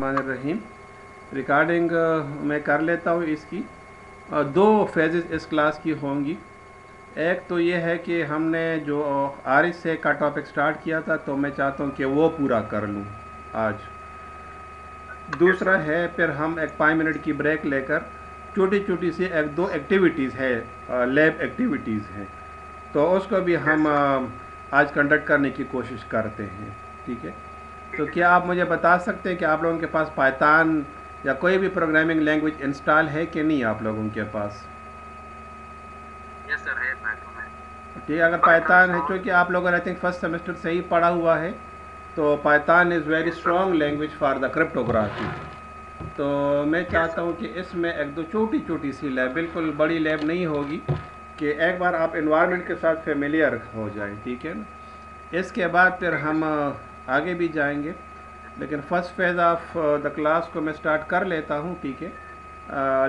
रहीम recording मैं कर लेता हूँ इसकी। दो फेजेस इस क्लास की होंगी। एक तो ये है कि हमने जो आरिस से का टॉपिक स्टार्ट किया था, तो मैं चाहता हूँ कि वो पूरा कर लूँ आज। दूसरा है फिर हम एक 5 मिनट की ब्रेक लेकर छोटी छोटी सी एक दो एक्टिविटीज़ है, लैब एक्टिविटीज़ हैं, तो उसको भी हम आज कंडक्ट करने की कोशिश करते हैं। ठीक है, तो क्या आप मुझे बता सकते हैं कि आप लोगों के पास पाइथन या कोई भी प्रोग्रामिंग लैंग्वेज इंस्टॉल है कि नहीं आप लोगों के पास? यस सर, है पाइथन है। ठीक है, अगर पाइथन है, क्योंकि आप लोगों ने आई थिंक फर्स्ट सेमेस्टर से ही पढ़ा हुआ है, तो Python is very yes sir. Strong language for the cryptography. तो मैं यस चाहता सर। हूँ कि इसमें एक दो छोटी छोटी सी लैब, बिल्कुल बड़ी लैब नहीं होगी, कि एक बार आप इन्वायरमेंट के साथ फेमिलियर हो जाएं। ठीक है ना, इसके बाद फिर ठीक है हम सर। आगे भी जाएंगे, लेकिन first phase of the class को मैं स्टार्ट कर लेता हूँ। ठीक है,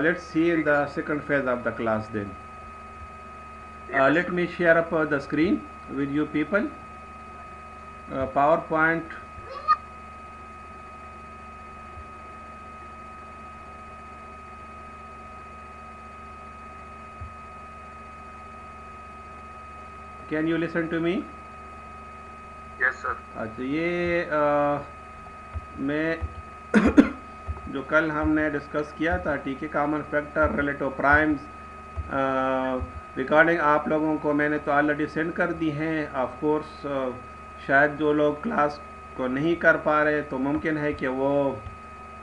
लेट्स सी इन ठीक है द sir. Second phase of the class then. ठीक है Let sir. me share up the screen with you people. PowerPoint. Can you listen to me? Yes sir. अच्छा, ये मैं जो कल हमने डिस्कस किया था, ठीक है, common factor, relative primes, recording आप लोगों को मैंने तो ऑलरेडी सेंड कर दी हैं। ऑफ कोर्स शायद जो लोग क्लास को नहीं कर पा रहे, तो मुमकिन है कि वो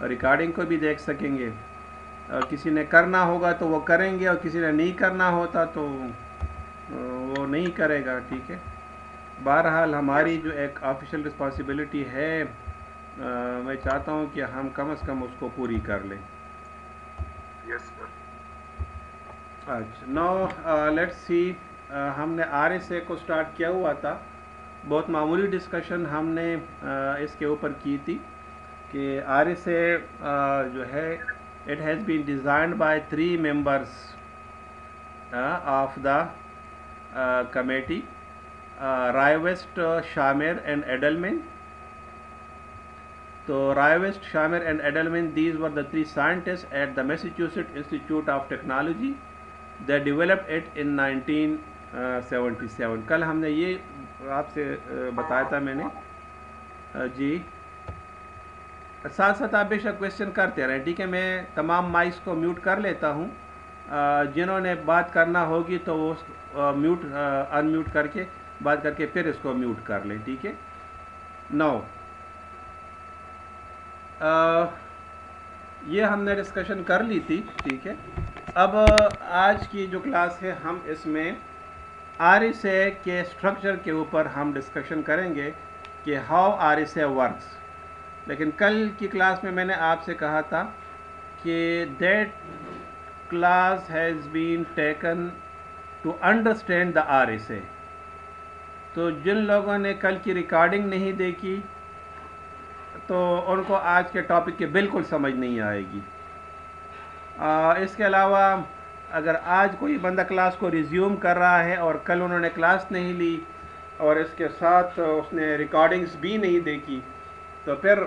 रिकॉर्डिंग को भी देख सकेंगे। किसी ने करना होगा तो वो करेंगे, और किसी ने नहीं करना होता तो वो नहीं करेगा। ठीक है, बहरहाल हमारी यस जो एक ऑफिशियल रिस्पॉन्सिबिलिटी है, मैं चाहता हूँ कि हम कम से कम उसको पूरी कर लें। Yes sir. अच्छा, नाउ लेट्स सी। हमने आर एस ए को स्टार्ट किया हुआ था, बहुत मामूली डिस्कशन हमने इसके ऊपर की थी कि आर एस ए जो है, it has been designed by 3 members of the committee, Rivest, Shamir and Edelman. So Rivest, Shamir and Edelman, these were the 3 scientists at the Massachusetts Institute of Technology. They developed it in 1977. कल हमने ये आपसे बताया था मैंने। जी, साथ साथ आप बेशक क्वेश्चन करते रहें। ठीक है, मैं तमाम माइक्स को म्यूट कर लेता हूँ। जिन्होंने बात करना होगी तो वो म्यूट अनम्यूट करके बात करके फिर इसको म्यूट कर लें। ठीक है, नौ ये हमने डिस्कशन कर ली थी। ठीक है, अब आज की जो क्लास है, हम इसमें आर एस ए के स्ट्रक्चर के ऊपर हम डिस्कशन करेंगे कि how are S A works. लेकिन कल की क्लास में मैंने आपसे कहा था कि that class has been taken to understand the R S A. तो जिन लोगों ने कल की रिकॉर्डिंग नहीं देखी, तो उनको आज के टॉपिक की बिल्कुल समझ नहीं आएगी। इसके अलावा अगर आज कोई बंदा क्लास को रिज्यूम कर रहा है और कल उन्होंने क्लास नहीं ली और इसके साथ उसने रिकॉर्डिंग्स भी नहीं देखी, तो फिर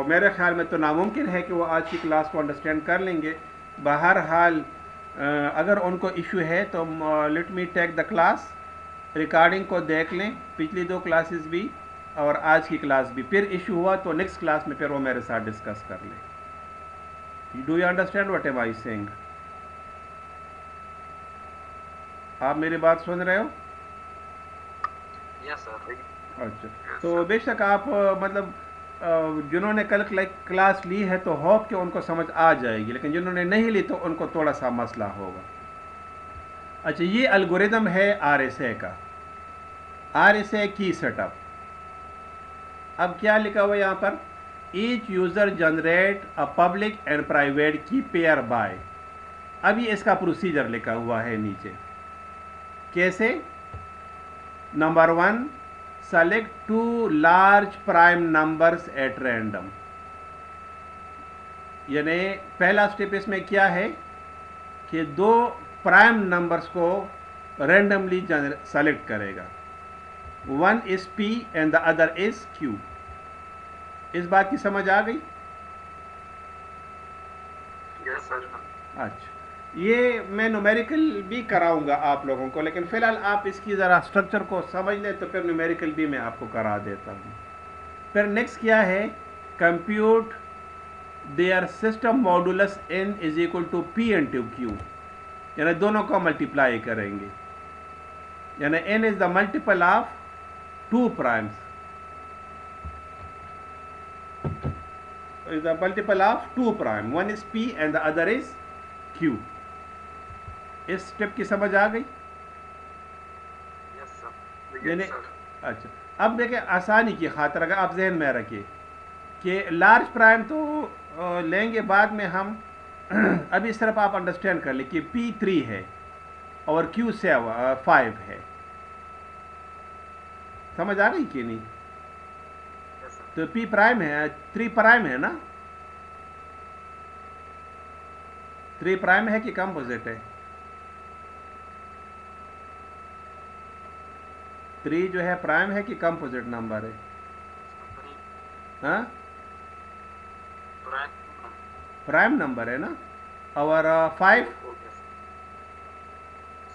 मेरे ख्याल में तो नामुमकिन है कि वो आज की क्लास को अंडरस्टैंड कर लेंगे। बहरहाल अगर उनको इशू है तो let me take the class, recording को देख लें, पिछली 2 क्लासेस भी और आज की क्लास भी। फिर इशू हुआ तो नेक्स्ट क्लास में फिर वो मेरे साथ डिस्कस कर लें। Do you understand what am I saying? आप मेरी बात सुन रहे हो? Yes sir. अच्छा, यस तो सर। बेशक आप मतलब जिन्होंने कल क्लास ली है तो होप कि उनको समझ आ जाएगी, लेकिन जिन्होंने नहीं ली तो उनको थोड़ा सा मसला होगा। अच्छा, ये एल्गोरिदम है आर एस ए का, आर एस ए की सेटअप। अब क्या लिखा हुआ है यहाँ पर? Each user generate a public and private की पेयर बाय। अभी इसका प्रोसीजर लिखा हुआ है नीचे। कैसे? Number 1, select 2 large prime numbers at random. यानी पहला स्टेप इसमें क्या है कि 2 प्राइम नंबर्स को रैंडमली सेलेक्ट करेगा। One is P and the other is Q. इस बात की समझ आ गई? सर। अच्छा, ये मैं न्यूमेरिकल भी कराऊंगा आप लोगों को, लेकिन फ़िलहाल आप इसकी ज़रा स्ट्रक्चर को समझ लें तो फिर न्यूमेरिकल भी मैं आपको करा देता हूँ। फिर नेक्स्ट क्या है, compute their system modulus n is equal to p into q, यानी दोनों को मल्टीप्लाई करेंगे, यानी n is the multiple of 2 primes, is the multiple of 2 prime, one is p and the other is q। इस step की समझ आ गई? Yes sir. यानी यस सर। अच्छा, अब देखिए आसानी की खातिर अगर आप जहन में रखिए कि लार्ज प्राइम तो लेंगे बाद में हम अभी सिर्फ आप अंडरस्टैंड कर ले कि p3 है और q5 है। समझ आ गई कि नहीं? Yes sir. तो p प्राइम है, 3 प्राइम है ना? 3 प्राइम है कि कंपोजिट है? 3 जो है प्राइम है कि कंपोजिट नंबर है? हाँ, प्राइम नंबर है ना? और 5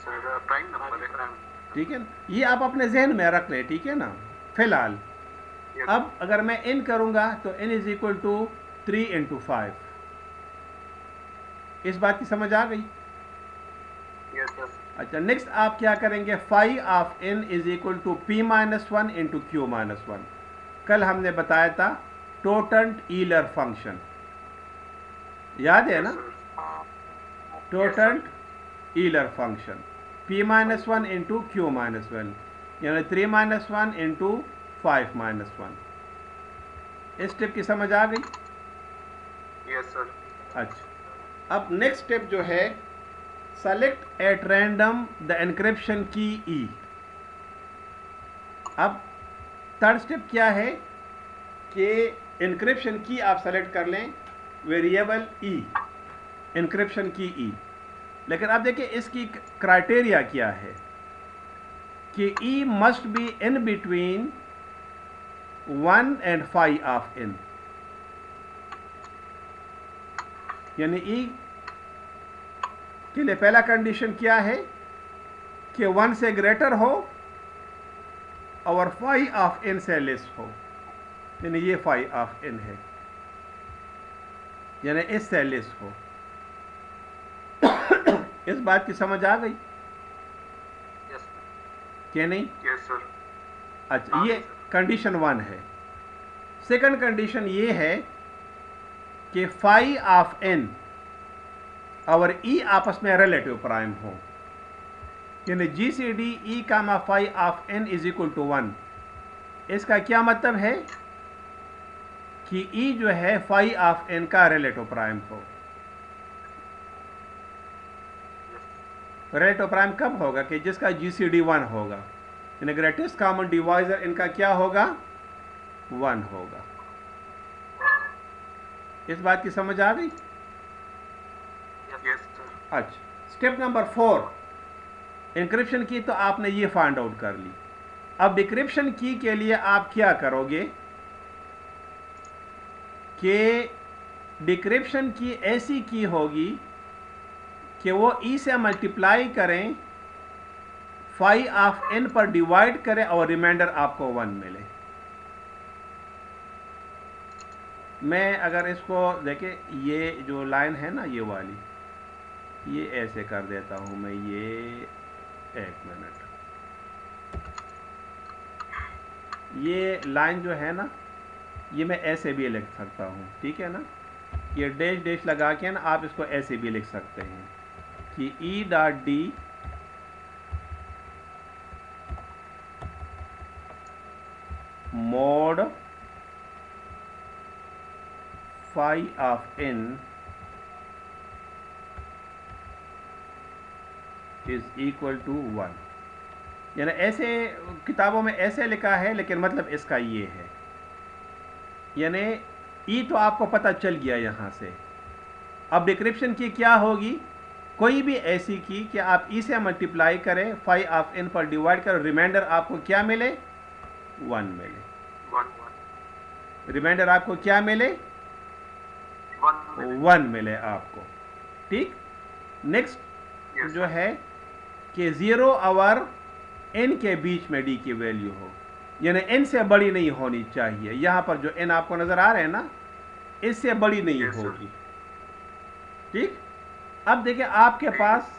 सर प्राइम नंबर है। ठीक है ना? ये आप अपने जहन में रख लें, ठीक है ना? फिलहाल अब अगर मैं इन करूंगा तो n is equal to 3 into 5। इस बात की समझ आ गई? Yes sir. अच्छा, नेक्स्ट आप क्या करेंगे, phi of n is equal to p minus 1 into q minus 1। कल हमने बताया था टोटेंट ईलर फंक्शन, याद है ना? Totient Euler function p minus 1 into q minus 1, यानी 3 माइनस 1 इंटू 5 माइनस 1। इस स्टेप की समझ आ गई? Yes sir. अच्छा, अब नेक्स्ट स्टेप जो है, select at random the encryption की ई। अब थर्ड स्टेप क्या है कि एनक्रिप्शन की आप सेलेक्ट कर लें, वेरिएबल ई, एनक्रिप्शन की ई। लेकिन अब देखिए इसकी क्राइटेरिया क्या है कि e must be in between 1 and 5 of n, यानी ई के लिए पहला कंडीशन क्या है कि 1 से ग्रेटर हो और 5 ऑफ n से लेस हो, यानी ये 5 ऑफ n है, यानी इससे लेस हो। इस बात की समझ आ गई यस कि नहीं? Yes sir. अच्छा, ये कंडीशन 1 है। सेकंड कंडीशन ये है कि 5 ऑफ n और e आपस में रिलेटिव प्राइम हो, यानी GCD e comma 5 of n is equal to 1। इसका क्या मतलब है कि e जो है 5 ऑफ n का रिलेटिव प्राइम हो। रिलेटिव प्राइम कब होगा कि जिसका GCD 1 होगा, यानी ग्रेटेस्ट कॉमन डिवाइजर इनका क्या होगा, 1 होगा। इस बात की समझ आ गई? Yes sir. अच्छा, स्टेप नंबर 4, एन्क्रिप्शन की तो आपने ये फाइंड आउट कर ली। अब डिक्रिप्शन की के लिए आप क्या करोगे कि डिक्रिप्शन की ऐसी की होगी कि वो ई से मल्टीप्लाई करें, 5 ऑफ n पर डिवाइड करें और रिमाइंडर आपको 1 मिले। मैं अगर इसको देखें, ये जो लाइन है ना ये वाली, ये ऐसे कर देता हूं मैं, ये 1 मिनट, ये लाइन जो है ना ये मैं ऐसे भी लिख सकता हूं, ठीक है ना? ये डैश डैश लगा के ना आप इसको ऐसे भी लिख सकते हैं कि e dot d mod 5 of n is equal to 1। यानी ऐसे किताबों में ऐसे लिखा है, लेकिन मतलब इसका ये है, यानी ई तो आपको पता चल गया यहाँ से। अब डिक्रिप्शन की क्या होगी, कोई भी ऐसी की कि आप ई से मल्टीप्लाई करें, 5 ऑफ n पर डिवाइड करें, रिमाइंडर आपको क्या मिले, 1 मिले। रिमाइंडर आपको क्या मिले, 1 मिले आपको। ठीक। नेक्स्ट Yes, जो है कि 0 और n के बीच में d की वैल्यू हो, यानी n से बड़ी नहीं होनी चाहिए। यहाँ पर जो n आपको नज़र आ रहे हैं ना, इससे बड़ी नहीं Yes, sir. होगी। ठीक। अब देखिए आपके पास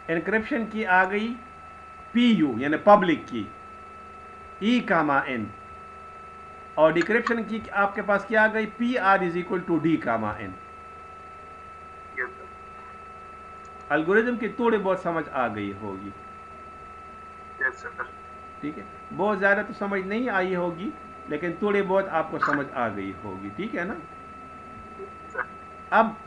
एनक्रिप्शन की आ गई PU यानी पब्लिक की E कामा N, और डिक्रिप्शन की आपके पास क्या आ गई PR is equal to D comma N। Yes, sir. Algorithm की थोड़ी बहुत समझ आ गई होगी। Yes, sir. ठीक है, बहुत ज़्यादा तो समझ नहीं आई होगी, लेकिन थोड़ी बहुत आपको समझ आ गई होगी। ठीक है ना। Sir. अब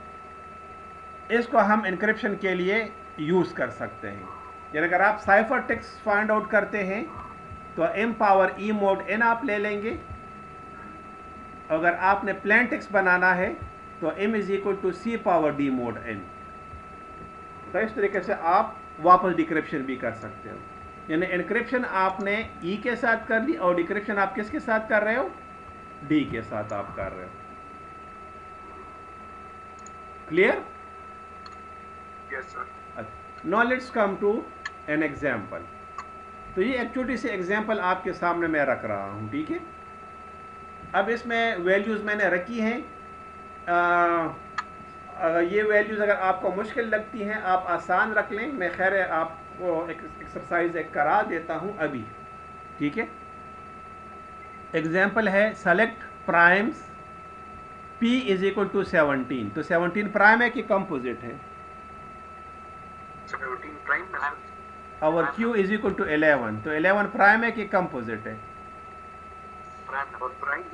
इसको हम एनक्रिप्शन के लिए यूज़ कर सकते हैं। यानी अगर आप साइफर टेक्स्ट फाइंड आउट करते हैं तो m power e mode n आप ले लेंगे। अगर आपने प्लेन टेक्स्ट बनाना है तो m is equal to c power d mod n। तो इस तरीके से आप वापस डिक्रिप्शन भी कर सकते हो। यानी एनक्रिप्शन आपने e के साथ कर ली और डिक्रिप्शन आप किसके साथ कर रहे हो, d के साथ आप कर रहे हो। Clear? Yes, sir. Now let's come to an example. तो ये एक छोटी सी एग्जाम्पल आपके सामने मैं रख रहा हूँ। ठीक है, अब इसमें वैल्यूज़ मैंने रखी हैं। ये वैल्यूज़ अगर आपको मुश्किल लगती हैं आप आसान रख लें। मैं खैर आपको एक एक्सरसाइज एक करा देता हूँ अभी। ठीक है, एग्जाम्पल है select primes P is equal to 17। तो 17 प्राइम है कि कंपोजिट है? 17 prime. और Q इज इक्वल टू 11। तो 11 प्राइम है कि कंपोजिट है? Prime और prime.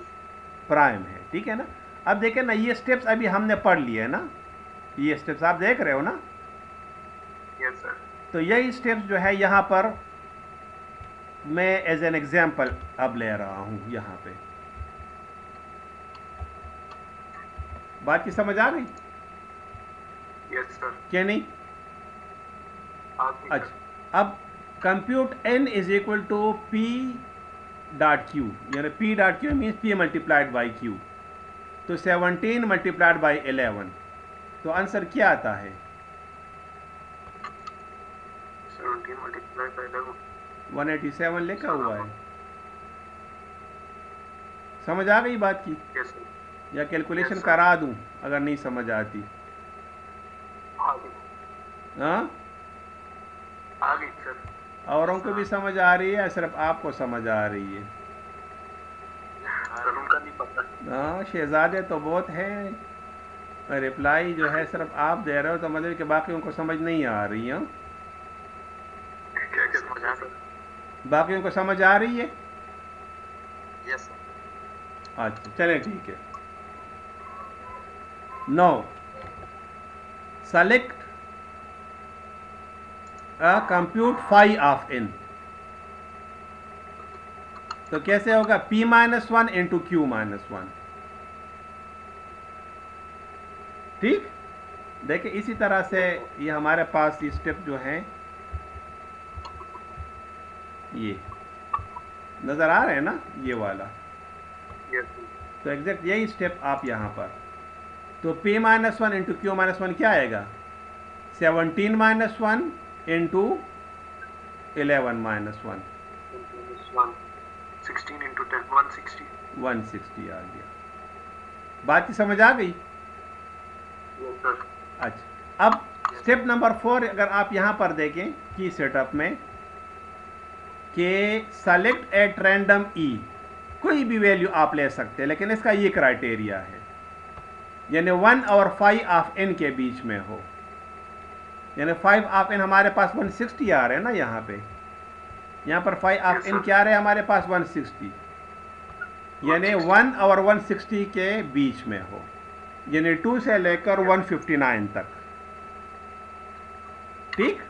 प्राइम है। ठीक है ना। अब देखें ना, ये स्टेप्स अभी हमने पढ़ लिए है ना, ये स्टेप्स आप देख रहे हो ना। Yes, sir. तो यही स्टेप्स जो है यहाँ पर मैं एज एन एग्जाम्पल अब ले रहा हूँ यहाँ पे। बात की समझ आ गई Yes, sir. क्या नहीं? आगे, sir. अच्छा, अब compute n is equal to P dot Q, यानी P dot Q means P multiplied by Q। तो 17 मल्टीप्लाइड बाई 11, तो आंसर क्या आता है? 17 multiplied by 11. 187 लिखा हुआ है। समझ आ गई बात की? Yes, sir. या कैलकुलेशन Yes, sir. करा दूं अगर नहीं समझ आती? आगे, हाँ, आगे, sir. औरों को भी समझ आ रही है या सिर्फ आपको समझ आ रही है? Sir, उनका नहीं पता. हाँ, शहजादे तो बहुत हैं। रिप्लाई जो है सिर्फ आप दे रहे हो, तो मतलब कि बाकियों को समझ नहीं आ रही है। क्या समझ आ सर? बाकियों को समझ आ रही है? Yes, sir. अच्छा, चलें ठीक है। Now select compute phi of n। तो कैसे होगा? P minus 1 into Q minus 1। ठीक, देखिए इसी तरह से ये हमारे पास ये स्टेप जो हैं ये नज़र आ रहे हैं ना, ये वाला। Yes, sir. तो एग्जैक्ट यही स्टेप आप यहाँ पर। तो P minus 1 into Q minus 1 क्या आएगा? 17 minus 1 into 11 minus 1, Minus 1. 16 into 10, 160. 160 आ गया। बात की समझ आ गई? Yes, sir. अच्छा, अब स्टेप नंबर 4 अगर आप यहाँ पर देखें की सेटअप में कि सेलेक्ट एट रैंडम ई, कोई भी वैल्यू आप ले सकते हैं, लेकिन इसका ये क्राइटेरिया है यानी 1 और 5 ऑफ n के बीच में हो। यानी 5 ऑफ n हमारे पास 160 आ रहे हैं ना यहाँ पे, यहाँ पर 5 ऑफ Yes, n sir. क्या आ रहे हैं हमारे पास? 160। यानी 1 और 160 के बीच में हो, यानी 2 से लेकर 159 तक। ठीक।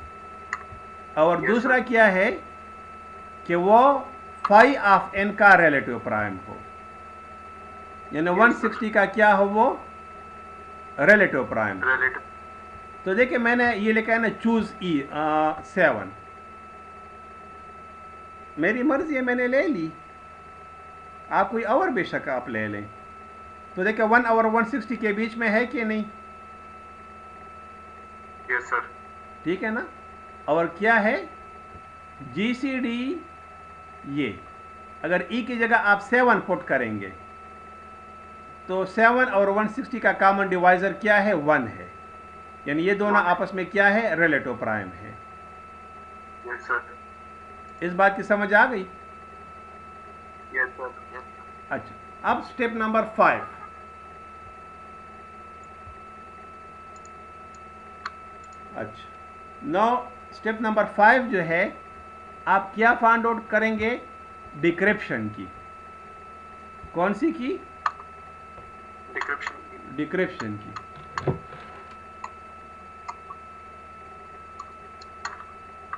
और Yes, दूसरा sir. क्या है कि वो 5 ऑफ n का रिलेटिव प्राइम हो, यानी Yes, 160 का क्या हो? वो रिलेटिव प्राइम। Relative. तो देखिए मैंने ये लिखा है ना, चूज ई 7। मेरी मर्जी है, मैंने ले ली, आप कोई और बेशक आप ले लें। तो देखिए 1 और 160 के बीच में है कि नहीं? Yes, sir. ठीक है ना। और क्या है GCD, ये अगर E की जगह आप 7 पुट करेंगे तो 7 और 160 का कॉमन डिवाइजर क्या है, 1 है, यानी ये दोनों One. आपस में क्या है, रिलेटिव प्राइम है। Yes, sir. इस बात की समझ आ गई। Yes, sir. Yes. अच्छा, अब स्टेप नंबर 5। अच्छा, नो स्टेप नंबर 5 जो है, आप क्या फाइंड आउट करेंगे, डिक्रिप्शन की। कौन सी की, Decryption. डिक्रिप्शन की।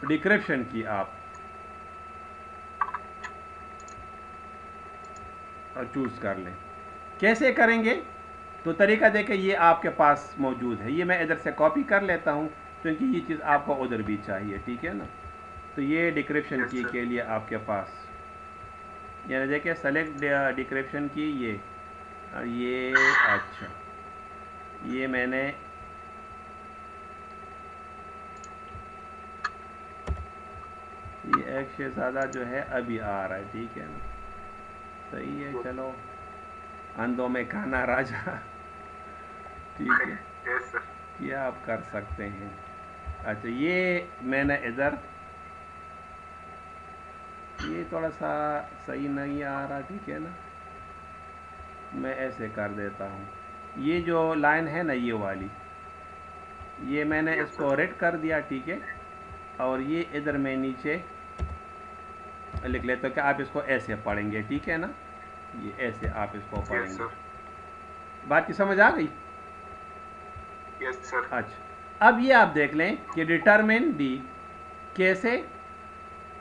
डिक्रिप्शन की आप चूज कर लें। कैसे करेंगे, तो तरीका देखें, ये आपके पास मौजूद है। ये मैं इधर से कॉपी कर लेता हूँ क्योंकि ये चीज़ आपको उधर भी चाहिए, ठीक है ना। तो ये डिक्रिप्शन Yes, की sir. के लिए आपके पास, यानी देखिए सेलेक्ट डिक्रिप्शन की, ये अच्छा, ये मैंने ये एक शहजादा जो है अभी आ रहा है, ठीक है ना, सही है। Yes. चलो, अंधों में काना राजा, ठीक है, Yes, sir. ये आप कर सकते हैं। अच्छा, ये मैंने इधर, ये थोड़ा सा सही नहीं आ रहा, ठीक है ना, मैं ऐसे कर देता हूँ। ये जो लाइन है ना, ये वाली, ये मैंने Yes, इसको sir. रेड कर दिया, ठीक है। और ये इधर मैं नीचे लिख लेता हूँ कि आप इसको ऐसे पढ़ेंगे, ठीक है ना, ये ऐसे आप इसको Yes, पढ़ेंगे। sir. बात की समझ आ गई। Yes, sir. अच्छा, अब ये आप देख लें कि डिटरमिन डी कैसे,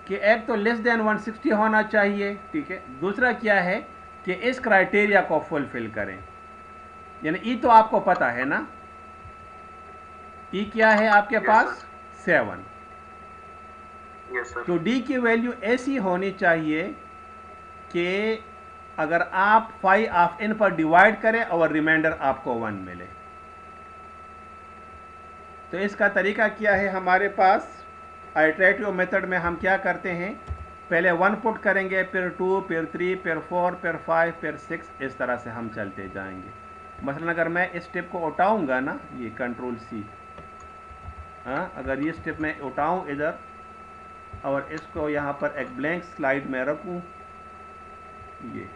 कि एक तो लेस देन 160 होना चाहिए, ठीक है। दूसरा क्या है कि इस क्राइटेरिया को फुलफिल करें, यानी ई तो आपको पता है ना, ई क्या है आपके Yes, पास, sir. 7। Yes, sir. तो डी की वैल्यू ऐसी होनी चाहिए कि अगर आप 5 ऑफ इन पर डिवाइड करें और रिमाइंडर आपको 1 मिले। तो इसका तरीका क्या है हमारे पास, आइटरेटिव मेथड में हम क्या करते हैं, पहले 1 पुट करेंगे, फिर 2, फिर 3, फिर 4, फिर 5, फिर 6, इस तरह से हम चलते जाएंगे। मसलन अगर मैं इस स्टेप को उठाऊंगा ना, ये कंट्रोल सी, हाँ, अगर ये स्टेप मैं उठाऊं इधर और इसको यहाँ पर एक ब्लैंक स्लाइड में रखूं, ये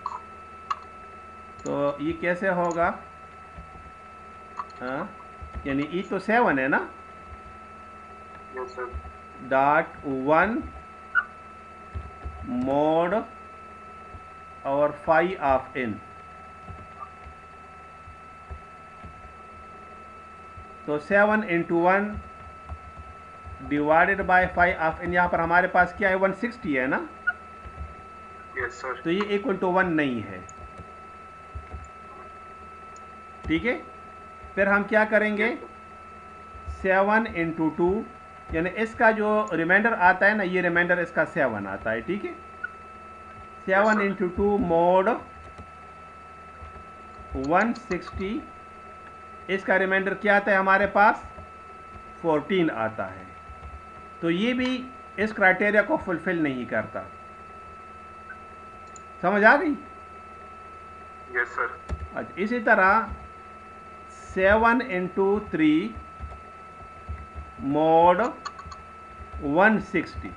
तो ये कैसे होगा, हाँ, यानी ई तो 7 है ना, Yes, sir. डॉट 1 मोड और 5 ऑफ इन, तो 7 इंटू 1 डिवाइडेड बाय 5 ऑफ इन, यहाँ पर हमारे पास क्या है, 160 है ना, Yes, sir. तो ये इक्वल टू 1 नहीं है, ठीक है। फिर हम क्या करेंगे, Yes, sir. 7 इंटू 2, यानी इसका जो रिमाइंडर आता है ना, ये रिमाइंडर इसका 7 आता है, ठीक है। 7 sir. इंटू 2 मोड 160, इसका रिमाइंडर क्या आता है हमारे पास, 14 आता है। तो ये भी इस क्राइटेरिया को फुलफिल नहीं करता। समझ आ गई। Yes, sir. अच्छा, इसी तरह 7 इंटू 3 मोड 160,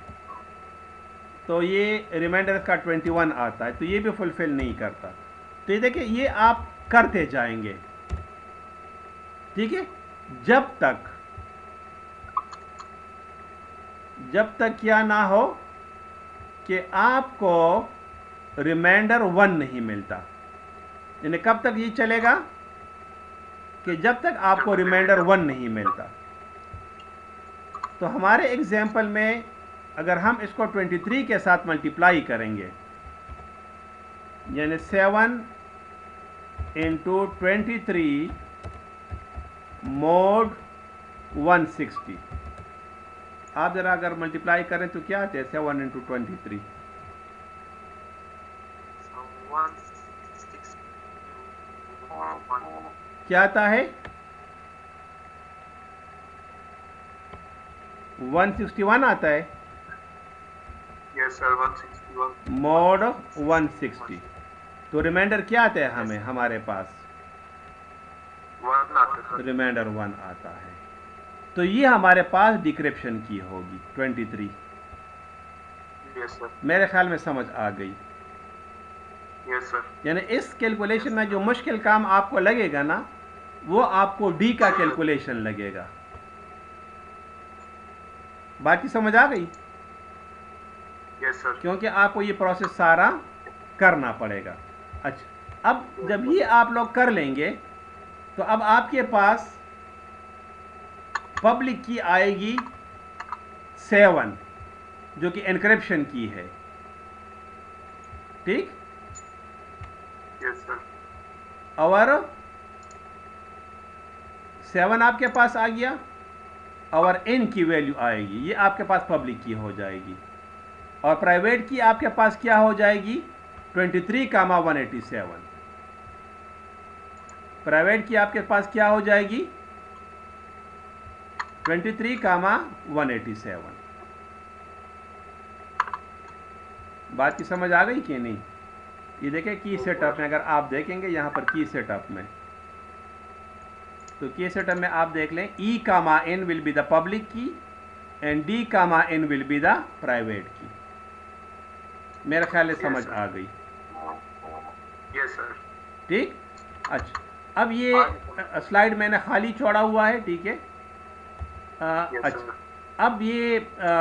तो ये रिमाइंडर का 21 आता है, तो ये भी फुलफिल नहीं करता। तो ये देखिए, ये आप करते जाएंगे, ठीक है, जब तक क्या ना हो कि आपको रिमाइंडर 1 नहीं मिलता। यानी कब तक ये चलेगा, कि जब तक आपको रिमाइंडर 1 नहीं मिलता। तो हमारे एग्जाम्पल में अगर हम इसको 23 के साथ मल्टीप्लाई करेंगे, यानी 7 इंटू 23 मोड 160, आप ज़रा अगर मल्टीप्लाई करें तो क्या आते हैं, 7 इंटू 23 So 160. क्या आता है, 161 आता है, Yes, sir. 161. मॉड 160, तो रिमाइंडर क्या आता है हमें, हमारे पास 1 आता है, sir. रिमाइंडर 1 आता है। तो ये हमारे पास डिक्रिप्शन की होगी 23। Yes, sir. मेरे ख्याल में समझ आ गई। Yes, sir. यानी इस कैलकुलेशन में जो मुश्किल काम आपको लगेगा ना, वो आपको डी का कैलकुलेशन लगेगा। बाकी समझ आ गई? Yes, sir. क्योंकि आपको ये प्रोसेस सारा करना पड़ेगा। अच्छा, अब जब ये आप लोग कर लेंगे तो अब आपके पास पब्लिक की आएगी 7, जो कि एनक्रिप्शन की है। ठीक, Yes, sir. और 7 आपके पास आ गया, और n की वैल्यू आएगी, ये आपके पास पब्लिक की हो जाएगी। और प्राइवेट की आपके पास क्या हो जाएगी, 23, 187। प्राइवेट की आपके पास क्या हो जाएगी, 23, 187। बात की समझ आ गई कि नहीं? ये देखें की सेटअप में, अगर आप देखेंगे यहाँ पर की सेटअप में, तो की सेटअप में आप देख लें, e comma n will be the public key and d comma n will be the private key. मेरे ख्याल से समझ आ गई। Yes, sir. ठीक, अच्छा, अब ये स्लाइड मैंने खाली छोड़ा हुआ है, ठीक है। Yes, अच्छा, sir. अब ये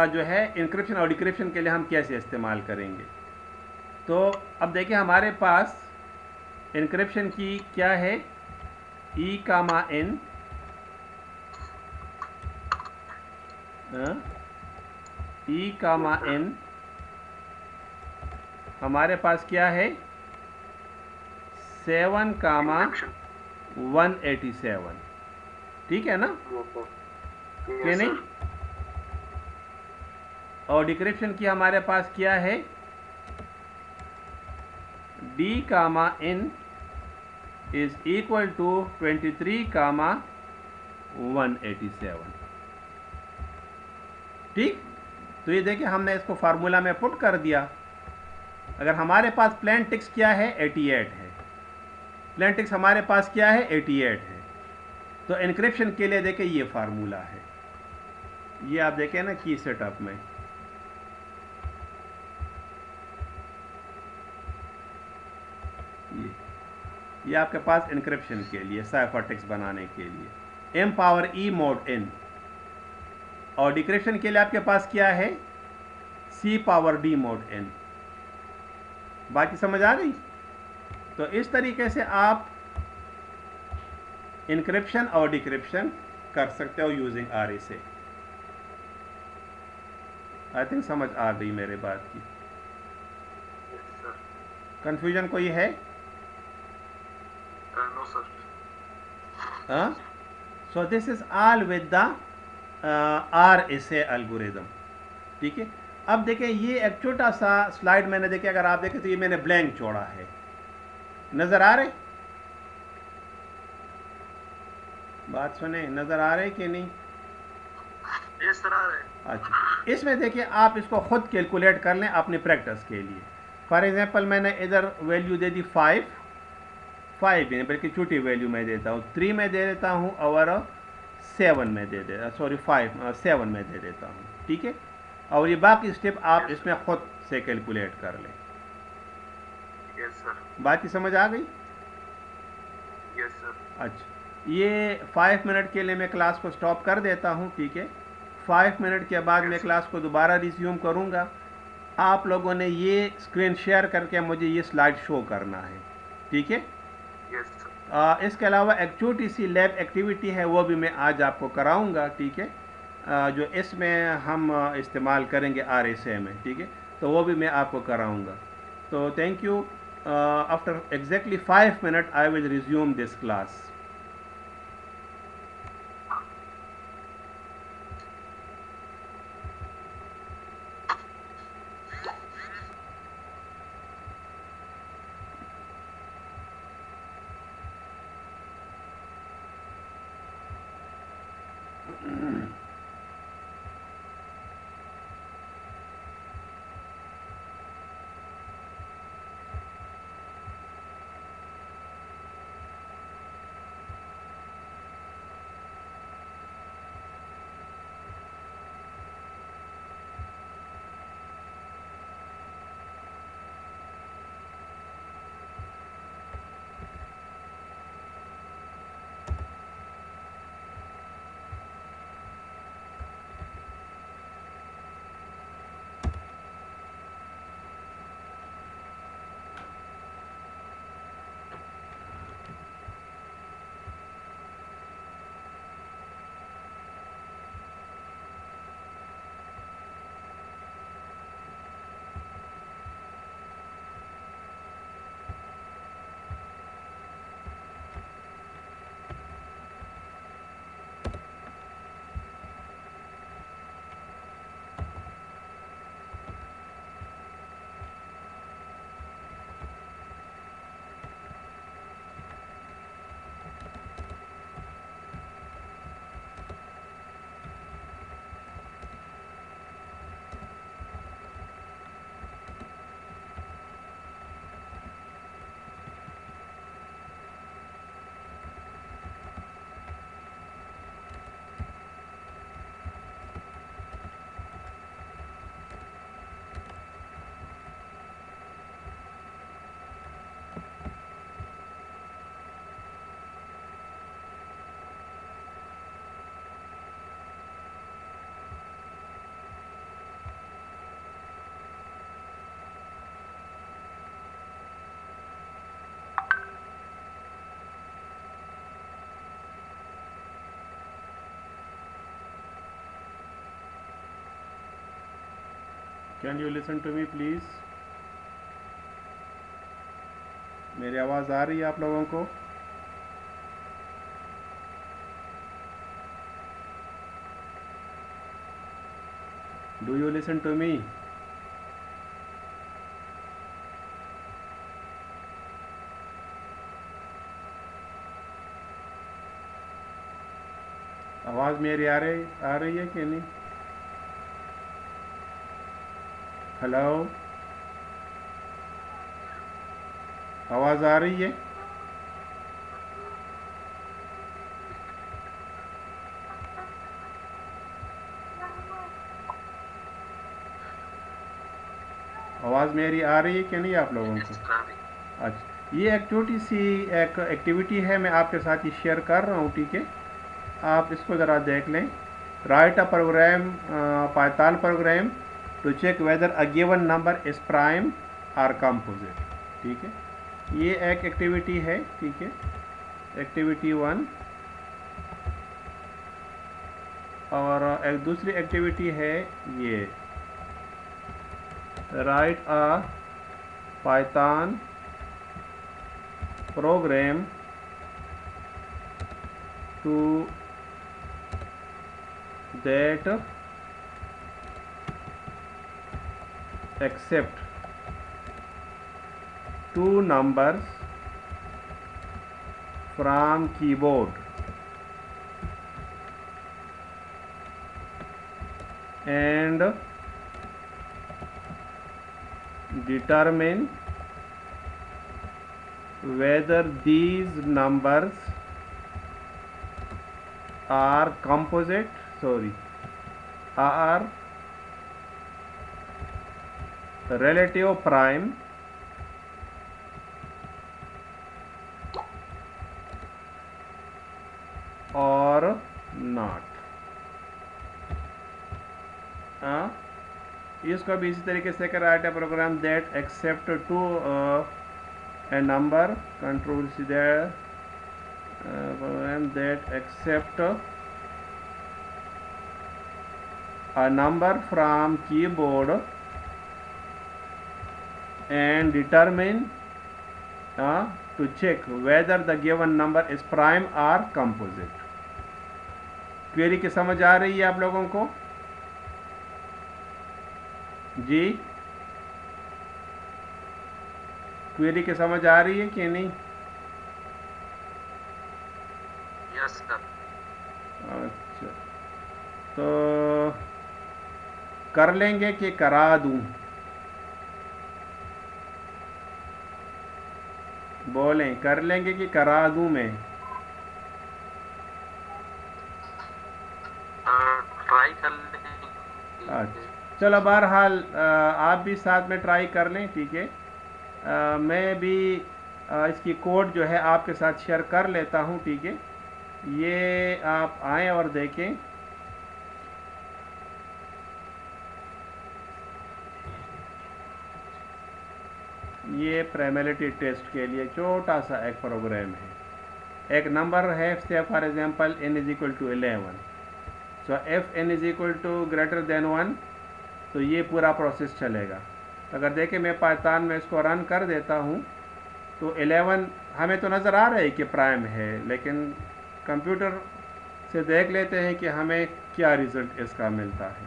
जो है इंक्रिप्शन और डिक्रिप्शन के लिए हम कैसे इस्तेमाल करेंगे, तो अब देखिए हमारे पास इंक्रिप्शन की क्या है, ई कामा एन, ई कामा एन हमारे पास क्या है, 7, Encryption. 187। ठीक है ना, Yes, sir. कि Yes, नहीं? sir. और डिक्रिप्शन की हमारे पास क्या है, D comma N is equal to 23, 187। ठीक, तो ये देखिए हमने इसको फार्मूला में पुट कर दिया। अगर हमारे पास प्लेन टिक्स क्या है, 88 है। प्लेन टिक्स हमारे पास क्या है, 88 है। तो एनक्रिप्शन के लिए देखिए ये फार्मूला है, ये आप देखें ना की सेटअप में, ये आपके पास एनक्रिप्शन के लिए, साइफर टेक्स्ट बनाने के लिए, m power e mod n। और डिक्रिप्शन के लिए आपके पास क्या है, c power d mod n। बाकी समझ आ गई? तो इस तरीके से आप इनक्रिप्शन और डिक्रिप्शन कर सकते हो यूजिंग RSA। आई थिंक समझ आ गई मेरे बात की। Yes, sir. कंफ्यूजन कोई है? No, sir. So this is all with the RSA algorithm. ठीक है, अब देखें ये एक छोटा सा स्लाइड मैंने देखे, अगर आप देखें तो ये मैंने ब्लैंक छोड़ा है, नज़र आ रहे? बात सुने, नज़र आ रहे कि नहीं? Yes, sir. आ रहे हैं. अच्छा, इसमें देखिए आप इसको खुद कैलकुलेट कर लें अपनी प्रैक्टिस के लिए। फॉर एग्जांपल मैंने इधर वैल्यू दे दी 5 नहीं बल्कि छोटी वैल्यू मैं देता हूँ, 3 में दे देता हूँ और 7 में दे दे, सॉरी 7 में दे देता हूँ। ठीक है, और ये बाकी स्टेप आप इसमें खुद से कैलकुलेट कर लें। Yes, sir. बाकी समझ आ गई? Yes, sir. अच्छा, ये 5 मिनट के लिए मैं क्लास को स्टॉप कर देता हूँ। ठीक है, 5 मिनट के बाद मैं क्लास को दोबारा रिज्यूम करूँगा। आप लोगों ने ये स्क्रीन शेयर करके मुझे ये स्लाइड शो करना है। ठीक है, Yes, sir. इसके अलावा एक छोटी सी लैब एक्टिविटी है, वो भी मैं आज आपको कराऊंगा। ठीक है, जो इसमें हम इस्तेमाल करेंगे RSA में। ठीक है, तो वो भी मैं आपको कराऊंगा। तो thank you. After exactly 5 minute I will resume this class. Can you listen to me please? मेरी आवाज़ आ रही है आप लोगों को? Do you listen to me? आवाज़ मेरी आ रही है कि नहीं? हेलो, आवाज़ आ रही है? आवाज़ मेरी आ रही है कि नहीं आप लोगों को? अच्छा, ये एक छोटी सी एक एक्टिविटी है, मैं आपके साथ ही शेयर कर रहा हूँ, ठीक है? आप इसको ज़रा देख लें। Write a program, Python program to check whether a given number is prime or composite, ठीक है? ये एक एक्टिविटी है, ठीक है? एक्टिविटी 1। और एक दूसरी एक्टिविटी है ये, write a Python program to that accept two numbers from keyboard and determine whether these numbers are are relative prime or not। इसको भी इसी तरीके से कर write a program that accept two a number, control C there, program that accept a number from keyboard and determine to check whether the given number is prime or composite। Query की समझ आ रही है आप लोगों को? जी, query की समझ आ रही है कि नहीं? Yes sir. अच्छा, तो कर लेंगे कि करा दूं? बोलें, कर लेंगे कि करा दूं मैं? ट्राई कर लेंगे। अच्छा, चलो बहरहाल आप भी साथ में ट्राई कर लें, ठीक है? मैं भी इसकी कोड जो है आपके साथ शेयर कर लेता हूँ, ठीक है? ये आप आएँ और देखें। ये प्राइमरिटी टेस्ट के लिए छोटा सा एक प्रोग्राम है। एक नंबर है, say for example n is equal to 11। So if n is equal to greater than 1, तो ये पूरा प्रोसेस चलेगा। अगर देखें मैं पाइथन में इसको रन कर देता हूँ तो 11 हमें तो नज़र आ रहा है कि प्राइम है, लेकिन कंप्यूटर से देख लेते हैं कि हमें क्या रिज़ल्ट इसका मिलता है।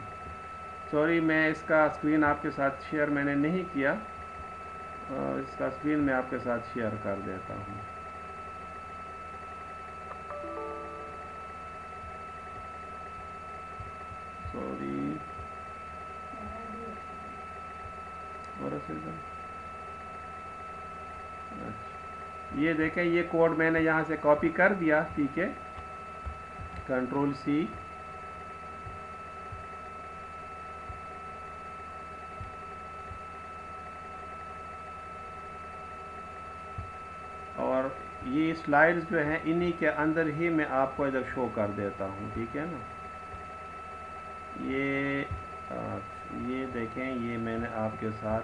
सॉरी, मैं इसका स्क्रीन आपके साथ शेयर मैंने नहीं किया, इसका स्क्रीन मैं आपके साथ शेयर कर देता हूँ। सॉरी, और ये देखें, ये कोड मैंने यहाँ से कॉपी कर दिया, ठीक है? कंट्रोल C, और ये स्लाइड्स जो हैं इन्हीं के अंदर ही मैं आपको इधर शो कर देता हूँ, ठीक है ना? ये देखें, ये मैंने आपके साथ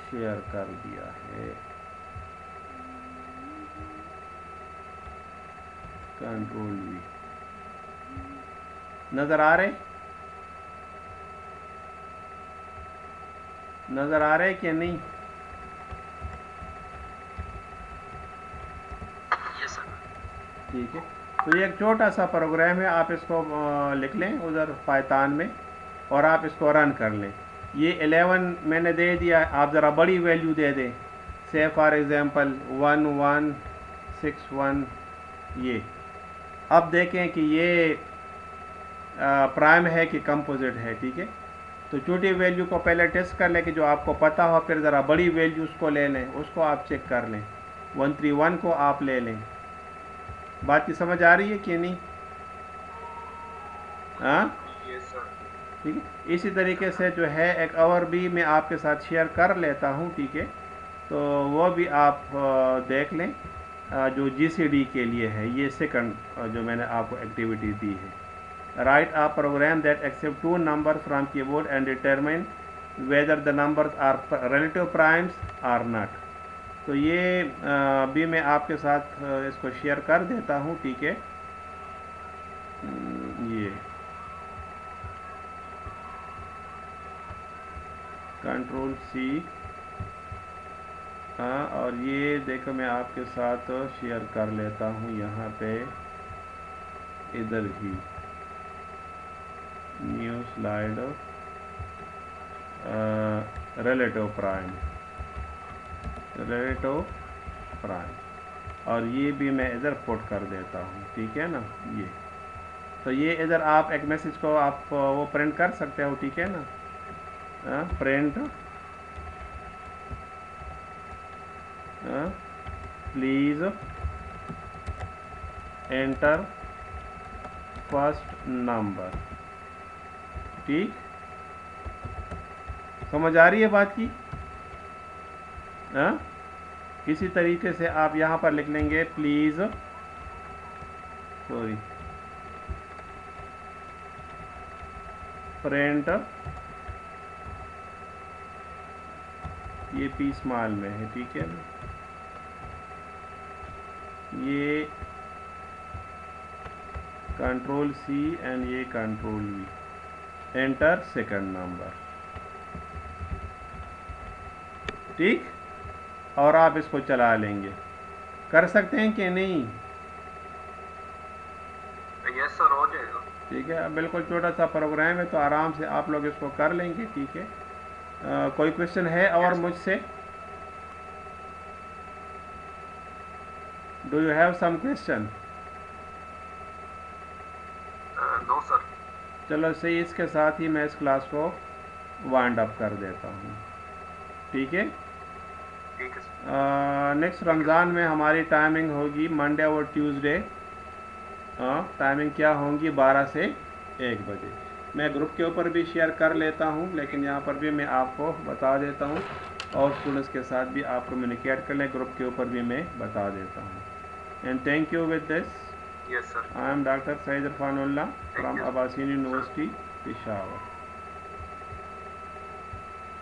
शेयर कर दिया है। कंट्रोल V, नज़र आ रहे? नज़र आ रहा है कि नहीं? Yes sir. ठीक है, तो ये एक छोटा सा प्रोग्राम है, आप इसको लिख लें उधर पाइथन में और आप इसको रन कर लें। ये 11 मैंने दे दिया, आप ज़रा बड़ी वैल्यू दे दें, से फॉर एग्ज़ाम्पल 1161। ये अब देखें कि ये प्राइम है कि कंपोजिट है। ठीक है, तो छोटी वैल्यू को पहले टेस्ट कर लें कि जो आपको पता हो, फिर ज़रा बड़ी वैल्यू उसको ले लें, उसको आप चेक कर लें। 131 को आप ले लें। बात की समझ आ रही है कि नहीं? हाँ, यस सर। ठीक है, इसी तरीके से जो है एक और भी मैं आपके साथ शेयर कर लेता हूँ। ठीक है, तो वो भी आप देख लें, जो GCD के लिए है, ये सेकंड जो मैंने आपको एक्टिविटी दी है। Write a program that accept 2 numbers from keyboard and determine whether the numbers are relative primes or not. तो ये भी मैं आपके साथ इसको शेयर कर देता हूँ। ठीक है, ये Ctrl+C, हाँ, और ये देखो मैं आपके साथ शेयर कर लेता हूँ यहाँ पे, इधर ही न्यू स्लाइड, रिलेटिव प्राइम, और ये भी मैं इधर पुट कर देता हूँ। ठीक है ना, ये तो ये इधर आप एक मैसेज को आप वो प्रिंट कर सकते हो। ठीक है ना, print please enter first number. ठीक, समझ आ रही है बात की? इसी तरीके से आप यहाँ पर लिख लेंगे प्लीज़, सॉरी, प्रिंट, ये पी स्मॉल में है। ठीक है ना, ये Ctrl+C एंड ये Ctrl+V, एंटर सेकंड नंबर। ठीक, और आप इसको चला लेंगे। कर सकते हैं कि नहीं? यस सर, हो जाएगा। ठीक है, अब बिल्कुल छोटा सा प्रोग्राम है, तो आराम से आप लोग इसको कर लेंगे। ठीक है, कोई क्वेश्चन है और मुझसे? Do you have some question? No sir. चलो सही, इसके साथ ही मैं इस क्लास को वाइंड अप कर देता हूँ। ठीक है, ठीक है सर। नेक्स्ट रमज़ान में हमारी टाइमिंग होगी मंडे और ट्यूसडे। टाइमिंग क्या होंगी? 12 से 1 बजे। मैं ग्रुप के ऊपर भी शेयर कर लेता हूँ, लेकिन यहाँ पर भी मैं आपको बता देता हूँ, और स्टूडेंट्स के साथ भी आप कम्युनिकेट कर लें, ग्रुप के ऊपर भी मैं बता देता हूँ। And thank you with this. Yes sir. I am Dr. Said Irfanullah from you. Abbasian University, Peshawar.